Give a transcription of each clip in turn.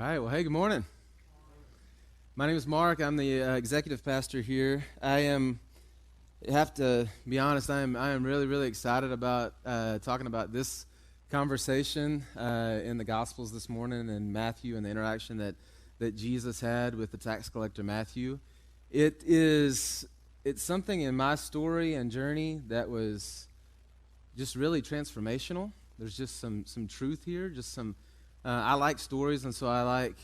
right. Well, hey, good morning. My name is Mark. I'm the executive pastor here. Have to be honest, I am really, really excited about talking about this conversation in the Gospels this morning and Matthew and the interaction that Jesus had with the tax collector Matthew. It's something in my story and journey that was just really transformational. There's just some truth here, just some I like stories, and so I like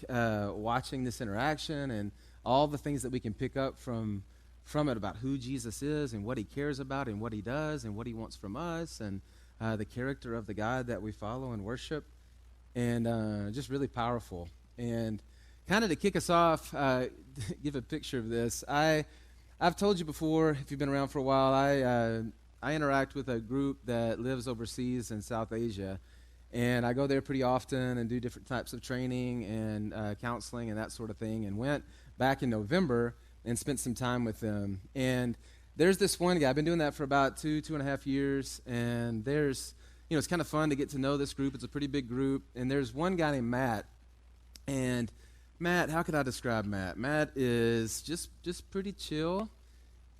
watching this interaction and all the things that we can pick up from it about who Jesus is and what he cares about and what he does and what he wants from us and the character of the God that we follow and worship, and just really powerful. And kind of to kick us off, give a picture of this. I've told you before, if you've been around for a while, I interact with a group that lives overseas in South Asia. And I go there pretty often and do different types of training and counseling and that sort of thing, and went back in November and spent some time with them. And there's this one guy. I've been doing that for about two and a half years, and it's kind of fun to get to know this group. It's a pretty big group, and there's one guy named Matt. And Matt, how could I describe Matt? Matt is just pretty chill.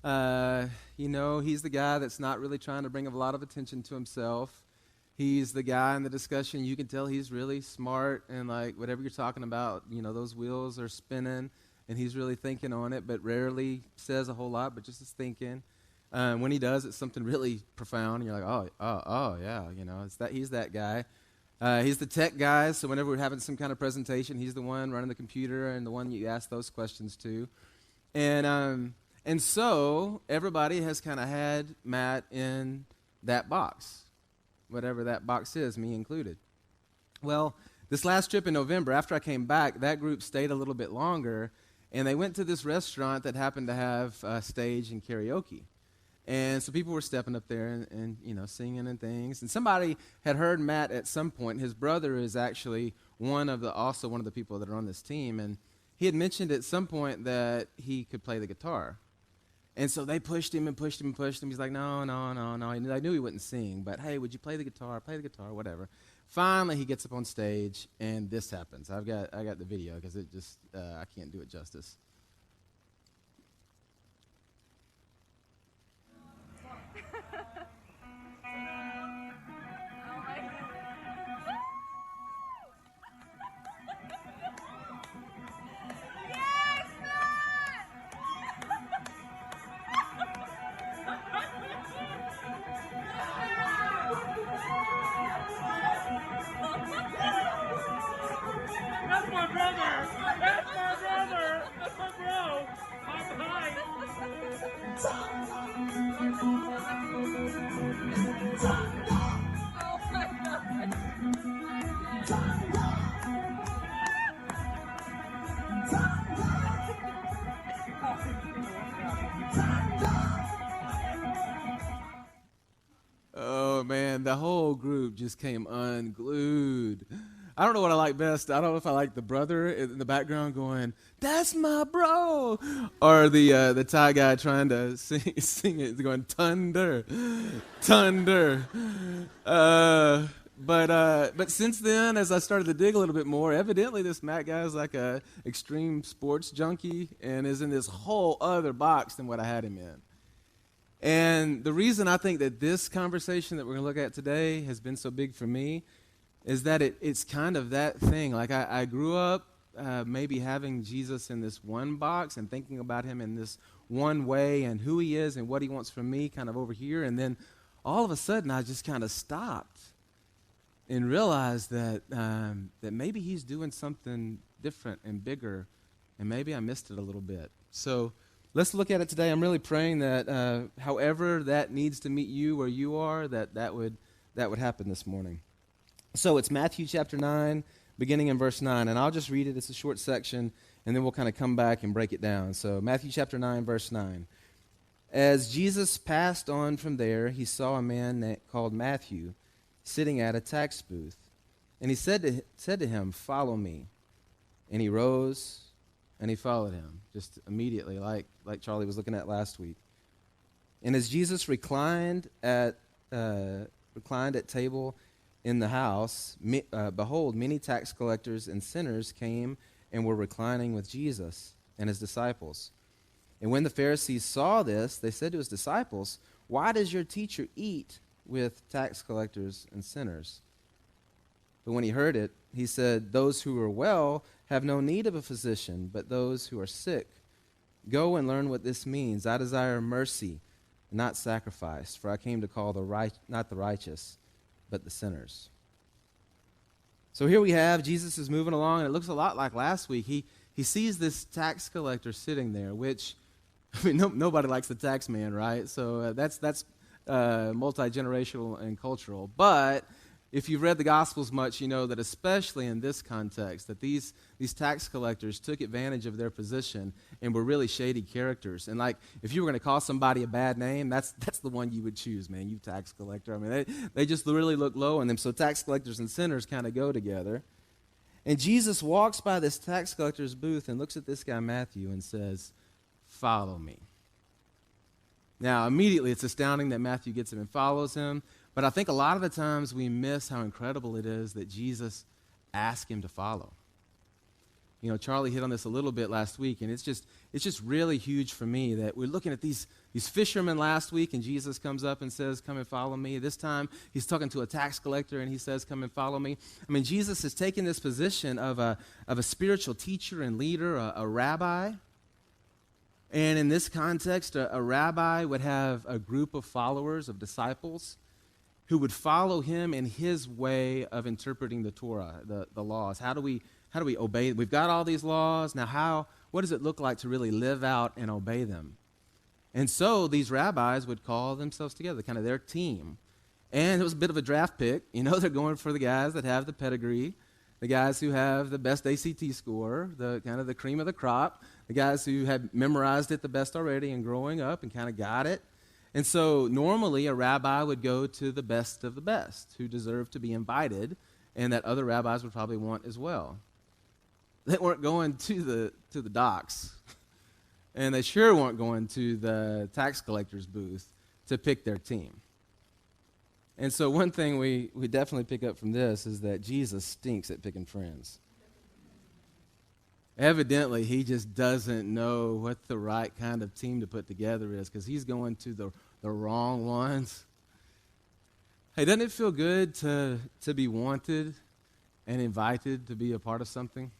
He's the guy that's not really trying to bring a lot of attention to himself. He's the guy in the discussion, you can tell he's really smart, and like whatever you're talking about, those wheels are spinning, and he's really thinking on it, but rarely says a whole lot, but just is thinking. When he does, it's something really profound, and you're like, oh, yeah, he's that guy. He's the tech guy, so whenever we're having some kind of presentation, he's the one running the computer and the one you ask those questions to. And so everybody has kind of had Matt in that box. Whatever that box is, me included. Well, this last trip in November, after I came back, that group stayed a little bit longer, and they went to this restaurant that happened to have a stage and karaoke. And so people were stepping up there and singing and things. And somebody had heard Matt at some point. His brother is actually one of the people that are on this team, and he had mentioned at some point that he could play the guitar. And so they pushed him and pushed him and pushed him. He's like, no. I knew he wouldn't sing, but hey, would you play the guitar? Play the guitar, whatever. Finally, he gets up on stage, and this happens. I got the video because it just I can't do it justice. Oh, man, the whole group just came unglued. I don't know what I like best. I don't know if I like the brother in the background going, "That's my bro," or the Thai guy trying to sing it, going, "Thunder, thunder." But since then, as I started to dig a little bit more, evidently this Matt guy is like a extreme sports junkie and is in this whole other box than what I had him in. And the reason I think that this conversation that we're going to look at today has been so big for me is that it's kind of that thing. Like I grew up maybe having Jesus in this one box and thinking about him in this one way and who he is and what he wants from me kind of over here. And then all of a sudden I just kind of stopped and realized that maybe he's doing something different and bigger, and maybe I missed it a little bit. So let's look at it today. I'm really praying that however that needs to meet you where you are, that would happen this morning. So it's Matthew chapter 9, beginning in verse 9, and I'll just read it. It's a short section, and then we'll kind of come back and break it down. So Matthew chapter 9, verse 9. As Jesus passed on from there, he saw a man called Matthew sitting at a tax booth, and he said to him, "Follow me." And he rose and he followed him, just immediately, like Charlie was looking at last week. And as Jesus reclined at table, in the house, behold, many tax collectors and sinners came and were reclining with Jesus and his disciples. And when the Pharisees saw this, they said to his disciples, "Why does your teacher eat with tax collectors and sinners?" But when he heard it, he said, "Those who are well have no need of a physician, but those who are sick. Go and learn what this means. I desire mercy, not sacrifice, for I came to call not the righteous, but the sinners." So here we have, Jesus is moving along, and it looks a lot like last week. He sees this tax collector sitting there, which, I mean, nobody likes the tax man, right? So that's multi-generational and cultural. But if you've read the Gospels much, you know that especially in this context, that these tax collectors took advantage of their position and were really shady characters. And like, if you were going to call somebody a bad name, that's the one you would choose, man, you tax collector. I mean, they just really look low on them. So tax collectors and sinners kind of go together. And Jesus walks by this tax collector's booth and looks at this guy, Matthew, and says, "Follow me." Now, immediately, it's astounding that Matthew gets him and follows him. But I think a lot of the times we miss how incredible it is that Jesus asked him to follow. You know, Charlie hit on this a little bit last week, and it's just really huge for me that we're looking at these fishermen last week, and Jesus comes up and says, "Come and follow me." This time, he's talking to a tax collector, and he says, "Come and follow me." I mean, Jesus has taken this position of a spiritual teacher and leader, a rabbi. And in this context, a rabbi would have a group of followers, of disciples, who would follow him in his way of interpreting the Torah, the laws. How do we obey? We've got all these laws. Now, what does it look like to really live out and obey them? And so these rabbis would call themselves together, kind of their team. And it was a bit of a draft pick. You know, they're going for the guys that have the pedigree, the guys who have the best ACT score, the kind of the cream of the crop, the guys who had memorized it the best already and growing up and kind of got it. And so normally a rabbi would go to the best of the best who deserved to be invited and that other rabbis would probably want as well. They weren't going to the docks, and they sure weren't going to the tax collector's booth to pick their team. And so one thing we definitely pick up from this is that Jesus stinks at picking friends. Evidently, he just doesn't know what the right kind of team to put together is because he's going to the wrong ones. Hey, doesn't it feel good to be wanted and invited to be a part of something?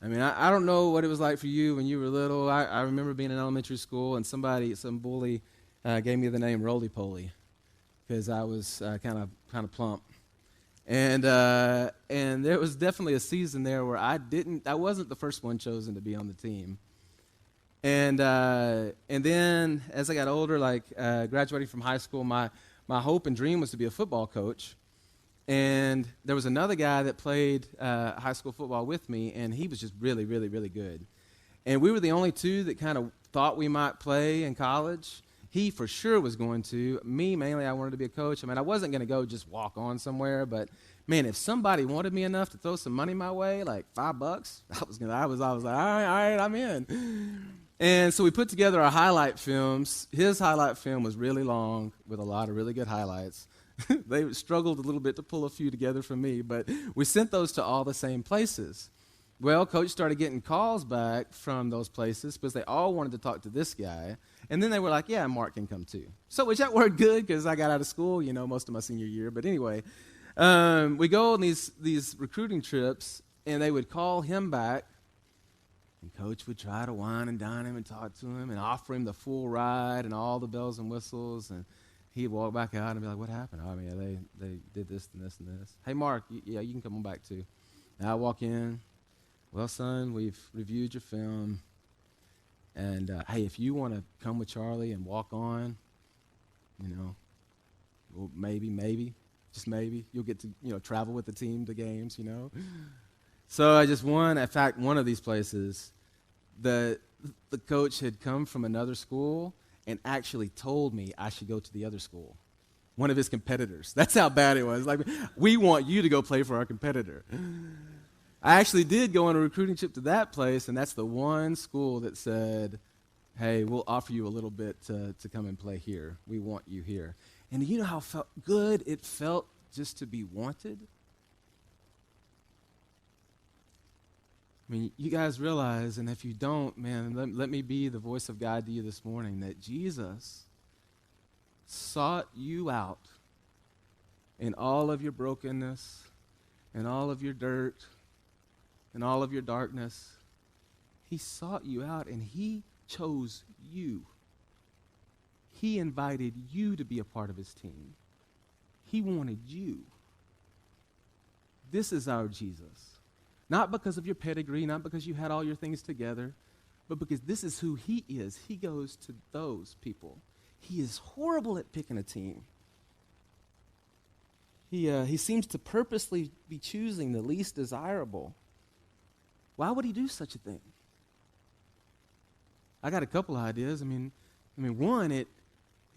I mean, I don't know what it was like for you when you were little. I remember being in elementary school and some bully gave me the name Roly Poly because I was kind of plump. And there was definitely a season there where I wasn't the first one chosen to be on the team. And then as I got older, like graduating from high school, my hope and dream was to be a football coach. And there was another guy that played high school football with me, and he was just really, really, really good. And we were the only two that kind of thought we might play in college. He for sure was going to. Me, mainly, I wanted to be a coach. I mean, I wasn't going to go just walk on somewhere, but man, if somebody wanted me enough to throw some money my way, like $5, I was like, all right, I'm in. And so we put together our highlight films. His highlight film was really long with a lot of really good highlights. They struggled a little bit to pull a few together for me, but we sent those to all the same places. Well, Coach started getting calls back from those places because they all wanted to talk to this guy. And then they were like, yeah, Mark can come too. So which that worked good because I got out of school, most of my senior year. But anyway, we go on these recruiting trips, and they would call him back. And Coach would try to wine and dine him and talk to him and offer him the full ride and all the bells and whistles. And he'd walk back out and be like, what happened? Oh, I mean, they did this and this and this. Hey, Mark, you can come on back too. And I walk in. Well, son, we've reviewed your film. And, hey, if you want to come with Charlie and walk on, well, maybe, just maybe, you'll get to, travel with the team to games, So I just in fact, one of these places, the coach had come from another school and actually told me I should go to the other school, one of his competitors. That's how bad it was. Like, we want you to go play for our competitor. I actually did go on a recruiting trip to that place, and that's the one school that said, hey, we'll offer you a little bit to come and play here. We want you here. And you know how good it felt just to be wanted? I mean, you guys realize, and if you don't, man, let me be the voice of God to you this morning, that Jesus sought you out in all of your brokenness, and all of your dirt, and all of your darkness. He sought you out, and he chose you. He invited you to be a part of his team. He wanted you. This is our Jesus. Not because of your pedigree, not because you had all your things together, but because this is who he is. He goes to those people. He is horrible at picking a team. He seems to purposely be choosing the least desirable. Why would he do such a thing? I got a couple ideas. I mean, one, it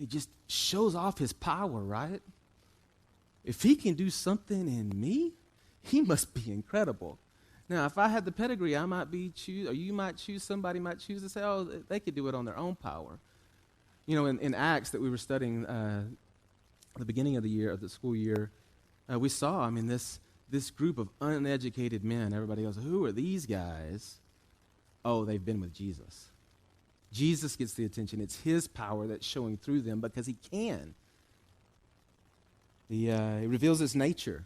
just shows off his power, right? If he can do something in me, he must be incredible. Now, if I had the pedigree, I might or you might choose, somebody might choose to say, oh, they could do it on their own power. You know, in Acts that we were studying at the beginning of the year, of the school year, we saw, this group of uneducated men. Everybody goes, who are these guys? Oh, they've been with Jesus. Jesus gets the attention. It's his power that's showing through them because he can. He reveals his nature.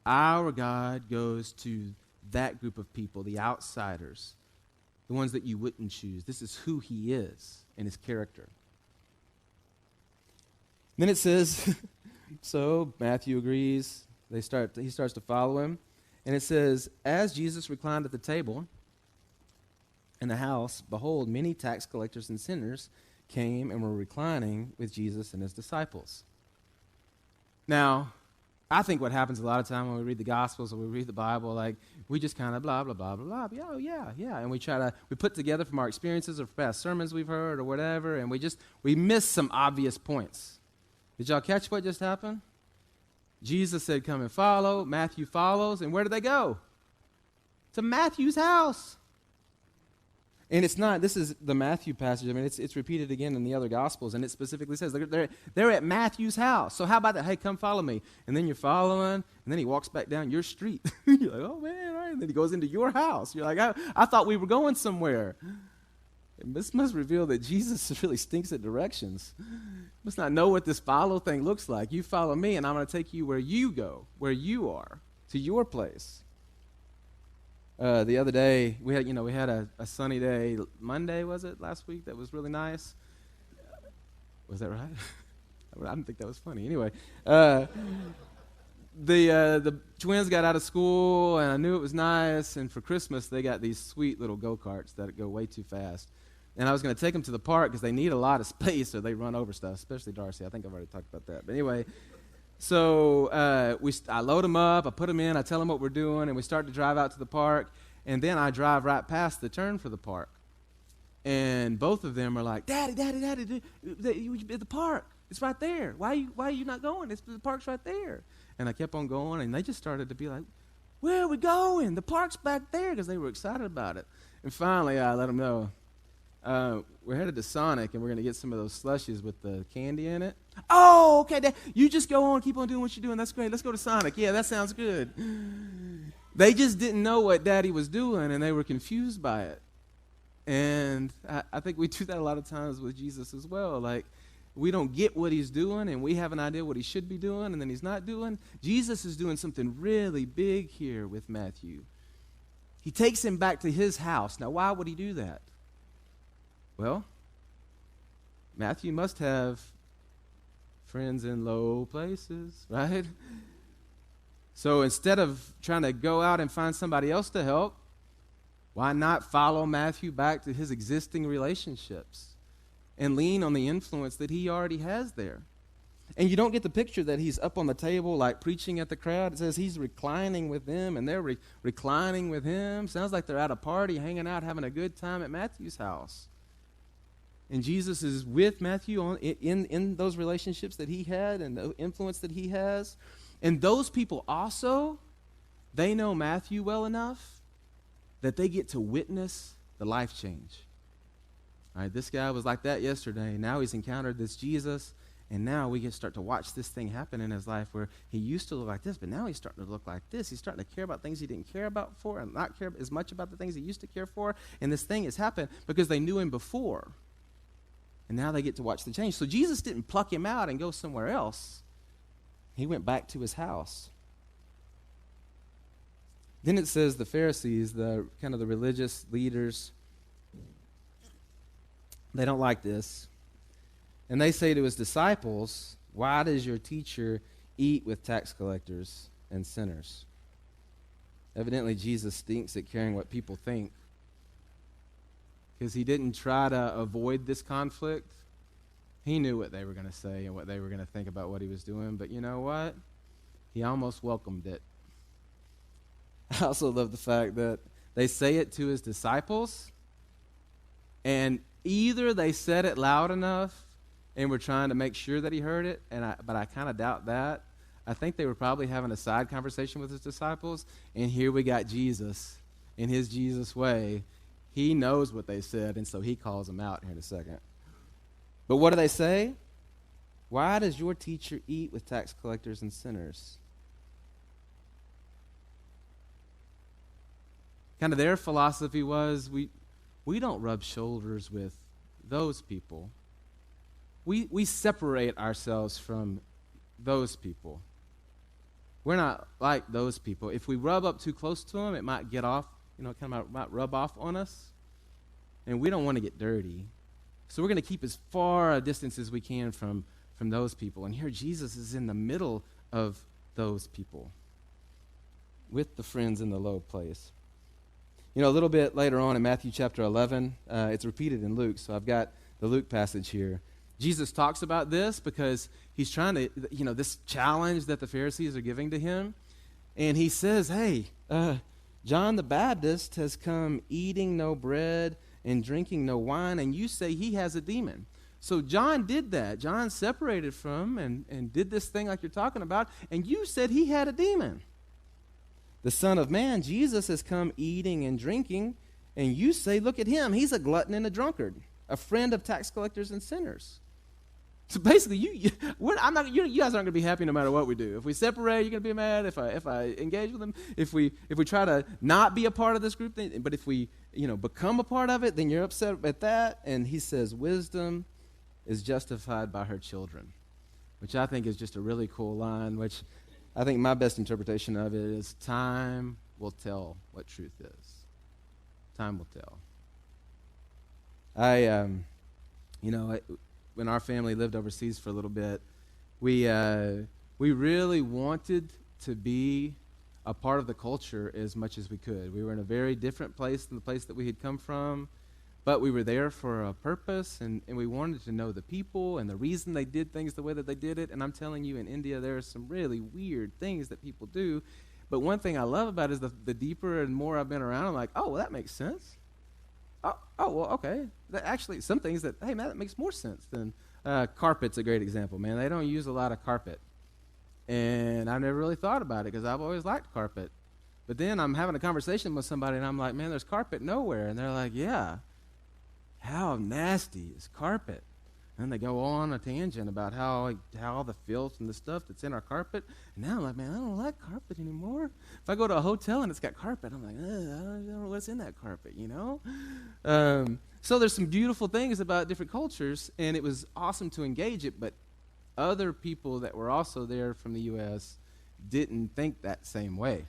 Our God goes to that group of people, the outsiders, the ones that you wouldn't choose. This is who he is and his character. Then it says, so Matthew agrees. He starts to follow him. And it says, as Jesus reclined at the table in the house, behold, many tax collectors and sinners came and were reclining with Jesus and his disciples. Now, I think what happens a lot of time when we read the Gospels or we read the Bible, like, we just kind of blah, blah, blah, blah, blah, yeah. And we put together from our experiences or past sermons we've heard or whatever, and we miss some obvious points. Did y'all catch what just happened? Jesus said, come and follow. Matthew follows. And where do they go? To Matthew's house. And it's not, this is the Matthew passage. It's repeated again in the other Gospels, and it specifically says they're at Matthew's house. So how about that? Hey, come follow me. And then you're following, and then he walks back down your street. You're like, oh, man, all right. And then he goes into your house. You're like, I thought we were going somewhere. And this must reveal that Jesus really stinks at directions. Must not know what this follow thing looks like. You follow me, and I'm going to take you where you go, where you are, to your place. The other day, we had a sunny day. Monday, was it, last week? That was really nice. Was that right? I didn't think that was funny. Anyway, the twins got out of school, and I knew it was nice. And for Christmas, they got these sweet little go-karts that go way too fast. And I was going to take them to the park because they need a lot of space or they run over stuff, especially Darcy. I think I've already talked about that. But anyway, so I load them up, I put them in, I tell them what we're doing, and we start to drive out to the park. And then I drive right past the turn for the park. And both of them are like, Daddy, the park. It's right there. Why are you not going? The park's right there. And I kept on going, and they just started to be like, where are we going? The park's back there, because they were excited about it. And finally, I let them know, we're headed to Sonic, and we're going to get some of those slushies with the candy in it. Oh, okay, Dad, you just go on, keep on doing what you're doing. That's great. Let's go to Sonic. Yeah, that sounds good. They just didn't know what Daddy was doing, and they were confused by it. And I think we do that a lot of times with Jesus as well. Like, we don't get what he's doing, and we have an idea what he should be doing, and then he's not doing. Jesus is doing something really big here with Matthew. He takes him back to his house. Now, why would he do that? Well, Matthew must have friends in low places, right? So instead of trying to go out and find somebody else to help, why not follow Matthew back to his existing relationships and lean on the influence that he already has there? And you don't get the picture that he's up on the table like preaching at the crowd. It says he's reclining with them, and they're reclining with him. Sounds like they're at a party, hanging out, having a good time at Matthew's house. And Jesus is with Matthew in those relationships that he had and the influence that he has. And those people also, they know Matthew well enough that they get to witness the life change. All right, this guy was like that yesterday. Now he's encountered this Jesus, And now we can start to watch this thing happen in his life where he used to look like this, but now he's starting to look like this. He's starting to care about things he didn't care about before and not care as much about the things he used to care for. And this thing has happened because they knew him before. And now they get to watch the change. So Jesus didn't pluck him out and go somewhere else. He went back to his house. Then it says the Pharisees, the kind of the religious leaders, they don't like this. And they say to his disciples, "Why does your teacher eat with tax collectors and sinners?" Evidently, Jesus stinks at caring what people think, because he didn't try to avoid this conflict. He knew what they were going to say and what they were going to think about what he was doing. But you know what? He almost welcomed it. I also love the fact that they say it to his disciples, and either they said it loud enough and were trying to make sure that he heard it, but I kind of doubt that. I think they were probably having a side conversation with his disciples, and here we got Jesus in his Jesus way. He knows what they said, and so he calls them out here in a second. But what do they say? "Why does your teacher eat with tax collectors and sinners?" Kind of their philosophy was, we don't rub shoulders with those people. We separate ourselves from those people. We're not like those people. If we rub up too close to them, it might get off, might rub off on us. And we don't want to get dirty. So we're going to keep as far a distance as we can from those people. And here Jesus is in the middle of those people with the friends in the low place. A little bit later on in Matthew chapter 11, it's repeated in Luke, so I've got the Luke passage here. Jesus talks about this because he's trying to, this challenge that the Pharisees are giving to him. And he says, "Hey, John the Baptist has come eating no bread and drinking no wine, and you say he has a demon." So John did that. John separated from and did this thing like you're talking about, and you said he had a demon. The Son of Man, Jesus, has come eating and drinking, and you say, "Look at him, he's a glutton and a drunkard, a friend of tax collectors and sinners." So basically, you guys aren't going to be happy no matter what we do. If we separate, you're going to be mad. If I engage with them, if we try to not be a part of this group, but if we become a part of it, then you're upset at that. And he says, "Wisdom is justified by her children," which I think is just a really cool line. Which I think my best interpretation of it is, time will tell what truth is. Time will tell. When our family lived overseas for a little bit, we really wanted to be a part of the culture as much as we could. We were in a very different place than the place that we had come from, but we were there for a purpose, and we wanted to know the people and the reason they did things the way that they did it. And I'm telling you, in India, there are some really weird things that people do. But one thing I love about it is the deeper and more I've been around, I'm like, oh, well, that makes sense. Oh, well, okay. Actually, some things that makes more sense than carpet's a great example, man. They don't use a lot of carpet. And I never really thought about it because I've always liked carpet. But then I'm having a conversation with somebody, and I'm like, "Man, there's carpet nowhere." And they're like, "Yeah. How nasty is carpet?" And they go on a tangent about how the filth and the stuff that's in our carpet. And now I'm like, "Man, I don't like carpet anymore." If I go to a hotel and it's got carpet, I'm like, I don't know what's in that carpet, So there's some beautiful things about different cultures, and it was awesome to engage it, but other people that were also there from the U.S. didn't think that same way.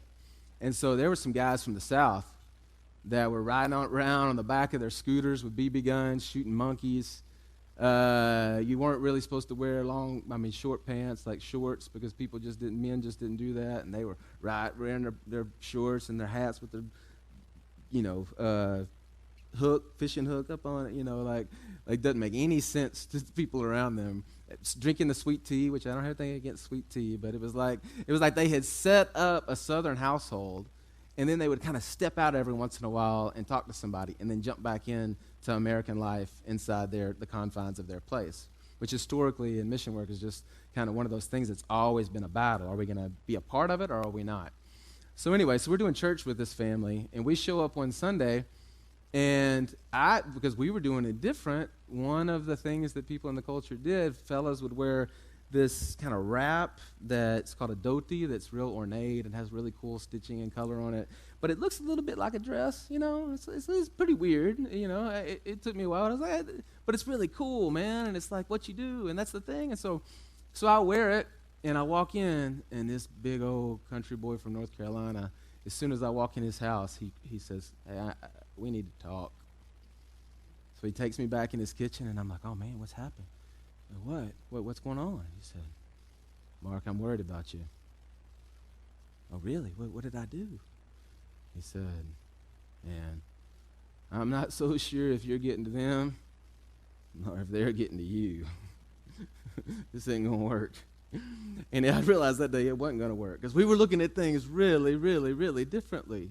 And so there were some guys from the South that were riding around on the back of their scooters with BB guns, shooting monkeys. You weren't really supposed to wear short pants, like shorts, because men just didn't do that. And they were wearing their shorts and their hats with their, fishing hook up on it, like doesn't make any sense to the people around them. It's drinking the sweet tea, which I don't have anything against sweet tea, but it was like they had set up a Southern household, and then they would kind of step out every once in a while and talk to somebody, and then jump back in to American life inside the confines of their place, which historically in mission work is just kind of one of those things that's always been a battle. Are we going to be a part of it, or are we not? So anyway, we're doing church with this family, and we show up one Sunday, and because we were doing it different, one of the things that people in the culture did, fellas would wear this kind of wrap that's called a dhoti that's real ornate and has really cool stitching and color on it. But it looks a little bit like a dress, you know. It's pretty weird, you know. It took me a while. I was like, but it's really cool, man. And it's like what you do, and that's the thing. And so I wear it, and I walk in, and this big old country boy from North Carolina, as soon as I walk in his house, he says, hey, we need to talk. So he takes me back in his kitchen, and I'm like, oh, man, what's happened? What's going on? He said, Mark, I'm worried about you. Oh, really? What did I do? He said, man, I'm not so sure if you're getting to them or if they're getting to you. This ain't going to work. And I realized that day it wasn't going to work because we were looking at things really, really, really differently.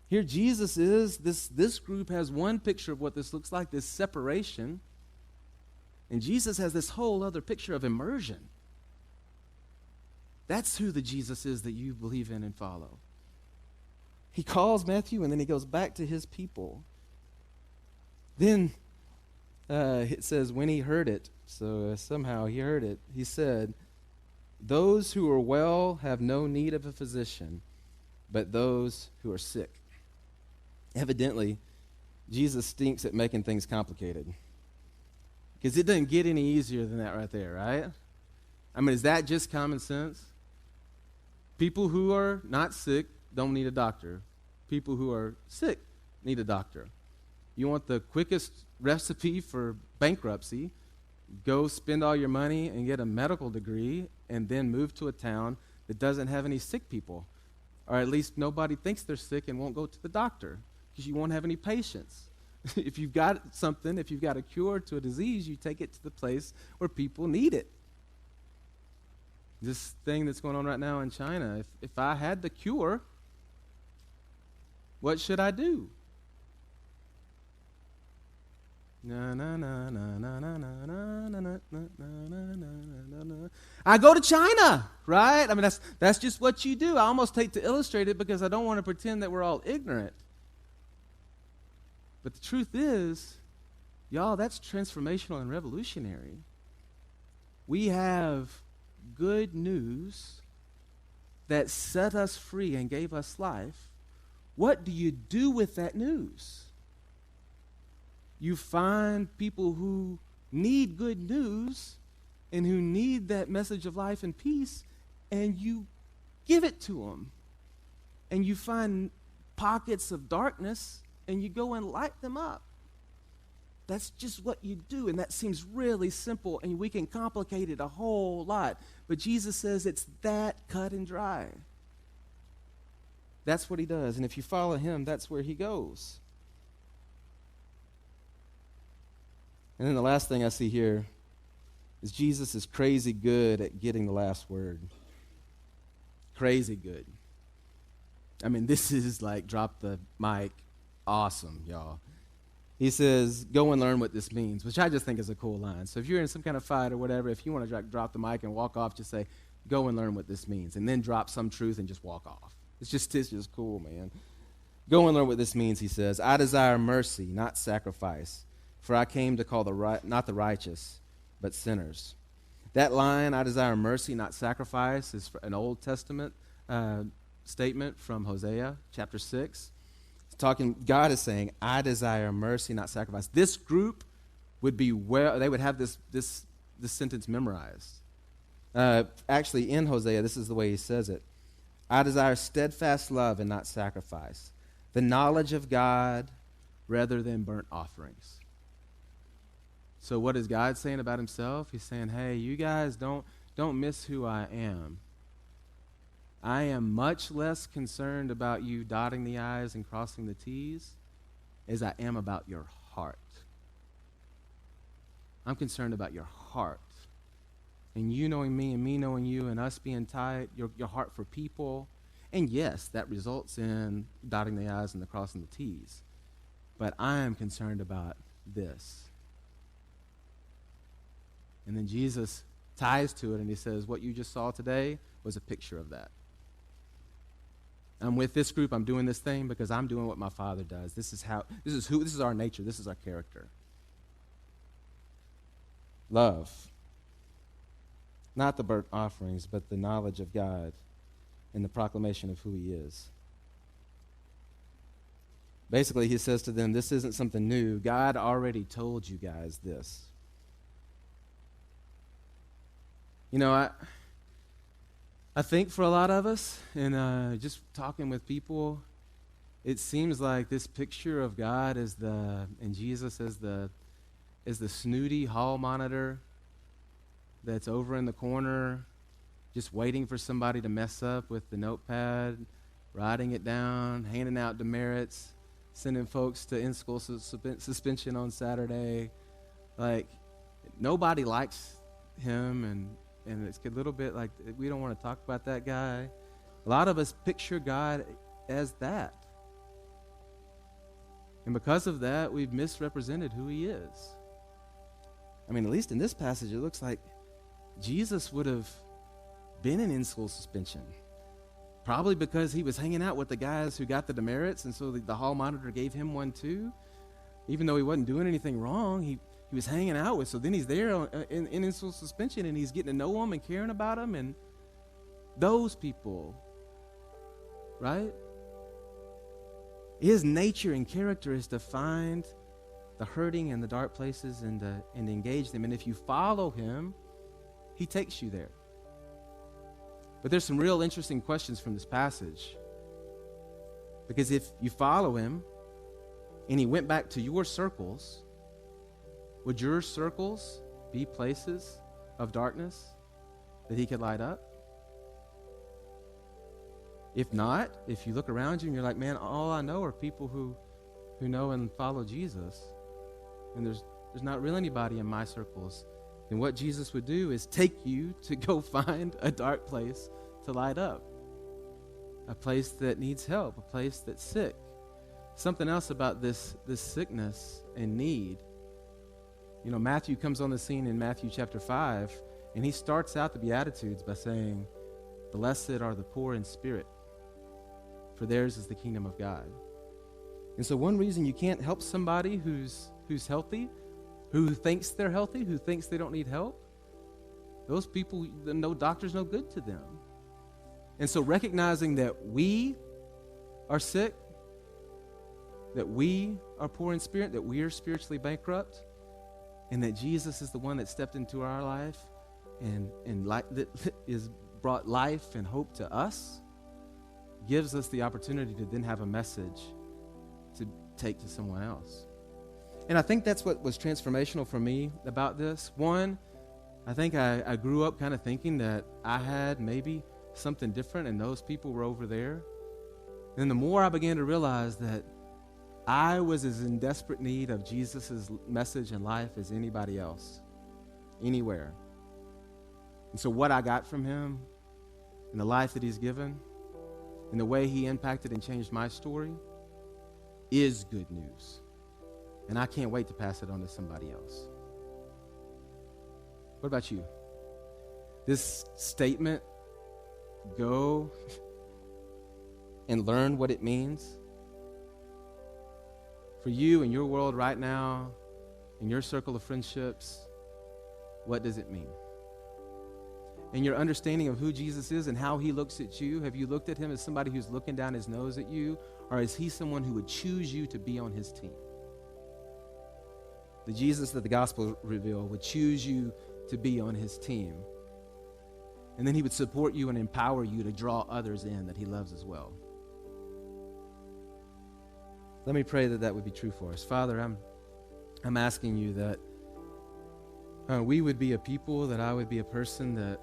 Here Jesus is. This group has one picture of what this looks like, this separation. And Jesus has this whole other picture of immersion. That's who the Jesus is that you believe in and follow. He calls Matthew, and then he goes back to his people. Then it says, when he heard it, so somehow he heard it, he said, those who are well have no need of a physician, but those who are sick. Evidently, Jesus stinks at making things complicated. Because it doesn't get any easier than that right there, right? I mean, is that just common sense? People who are not sick don't need a doctor. People who are sick need a doctor. You want the quickest recipe for bankruptcy? Go spend all your money and get a medical degree and then move to a town that doesn't have any sick people. Or at least nobody thinks they're sick and won't go to the doctor because you won't have any patients. If you've got something, if you've got a cure to a disease, you take it to the place where people need it. This thing that's going on right now in China, if I had the cure, what should I do? I go to China, right? I mean, that's just what you do. I almost hate to illustrate it because I don't want to pretend that we're all ignorant. But the truth is, y'all, that's transformational and revolutionary. We have good news that set us free and gave us life. What do you do with that news? You find people who need good news and who need that message of life and peace, and you give it to them. And you find pockets of darkness, and you go and light them up. That's just what you do, and that seems really simple, and we can complicate it a whole lot. But Jesus says it's that cut and dry. That's what he does, and if you follow him, that's where he goes. And then the last thing I see here is Jesus is crazy good at getting the last word. Crazy good. I mean, this is like drop the mic. Awesome, y'all. He says, go and learn what this means, which I just think is a cool line. So if you're in some kind of fight or whatever, if you want to drop the mic and walk off, just say, go and learn what this means, and then drop some truth and just walk off. It's just cool, man. Go and learn what this means, he says. I desire mercy, not sacrifice, for I came to call not the righteous, but sinners. That line, I desire mercy, not sacrifice, is an Old Testament statement from Hosea chapter 6. God is saying, I desire mercy, not sacrifice. This group would be they would have this sentence memorized. Actually, in Hosea, this is the way he says it. I desire steadfast love and not sacrifice, the knowledge of God rather than burnt offerings. So what is God saying about himself? He's saying, hey, you guys don't miss who I am. I am much less concerned about you dotting the I's and crossing the T's as I am about your heart. I'm concerned about your heart. And you knowing me and me knowing you and us being tight, your heart for people. And yes, that results in dotting the I's and crossing the T's. But I am concerned about this. And then Jesus ties to it and he says, what you just saw today was a picture of that. I'm with this group, I'm doing this thing because I'm doing what my Father does. This is our nature, this is our character. love. Not the burnt offerings, but the knowledge of God and the proclamation of who he is. Basically, he says to them, this isn't something new. God already told you guys this. You know, I think for a lot of us, and just talking with people, it seems like this picture of God and Jesus as the snooty hall monitor that's over in the corner, just waiting for somebody to mess up with the notepad, writing it down, handing out demerits, sending folks to in-school suspension on Saturday. Like, nobody likes him, and it's a little bit like we don't want to talk about that guy. A lot of us picture God as that. And because of that, we've misrepresented who he is. I mean, at least in this passage, it looks like Jesus would have been in-school suspension. Probably because he was hanging out with the guys who got the demerits, and so the hall monitor gave him one too. Even though he wasn't doing anything wrong, he was hanging out with. So then he's there in school suspension, and he's getting to know them and caring about them, and those people, right? His nature and character is to find the hurting and the dark places and engage them. And if you follow him, he takes you there. But there's some real interesting questions from this passage. Because if you follow him and he went back to your circles, would your circles be places of darkness that he could light up? If not, if you look around you and you're like, man, all I know are people who know and follow Jesus, and there's not really anybody in my circles, then what Jesus would do is take you to go find a dark place to light up, a place that needs help, a place that's sick. Something else about this sickness and need. You know, Matthew comes on the scene in Matthew chapter 5, and he starts out the Beatitudes by saying, blessed are the poor in spirit, for theirs is the kingdom of God. And so one reason you can't help somebody who's healthy, who thinks they're healthy, who thinks they don't need help, those people, no doctor's no good to them. And so recognizing that we are sick, that we are poor in spirit, that we are spiritually bankrupt, and that Jesus is the one that stepped into our life and that is brought life and hope to us, gives us the opportunity to then have a message to take to someone else. And I think that's what was transformational for me about this. One, I think I grew up kind of thinking that I had maybe something different and those people were over there. And the more I began to realize that I was as in desperate need of Jesus' message and life as anybody else, anywhere. And so what I got from him and the life that he's given and the way he impacted and changed my story is good news. And I can't wait to pass it on to somebody else. What about you? This statement, go and learn what it means. For you in your world right now, in your circle of friendships, what does it mean? And your understanding of who Jesus is and how he looks at you, have you looked at him as somebody who's looking down his nose at you, or is he someone who would choose you to be on his team? The Jesus that the gospel reveal would choose you to be on his team. And then he would support you and empower you to draw others in that he loves as well. Let me pray that would be true for us. Father, I'm asking you that we would be a people, that I would be a person that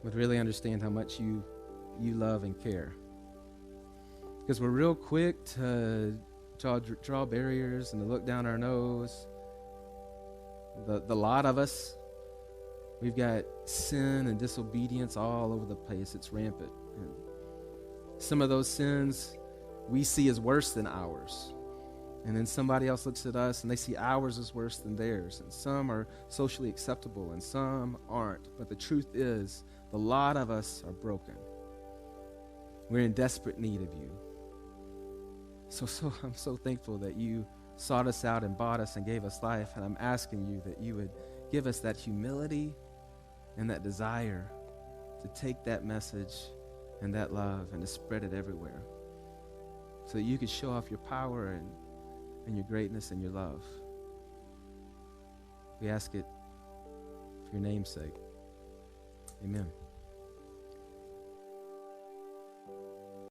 would really understand how much you love and care. Because we're real quick to draw barriers and to look down our nose. The lot of us, we've got sin and disobedience all over the place. It's rampant. And some of those sins we see as worse than ours. And then somebody else looks at us and they see ours as worse than theirs. And some are socially acceptable and some aren't. But the truth is, the lot of us are broken. We're in desperate need of you. So I'm so thankful that you sought us out and bought us and gave us life. And I'm asking you that you would give us that humility and that desire to take that message and that love and to spread it everywhere so that you could show off your power and your greatness and your love. We ask it for your name's sake. Amen.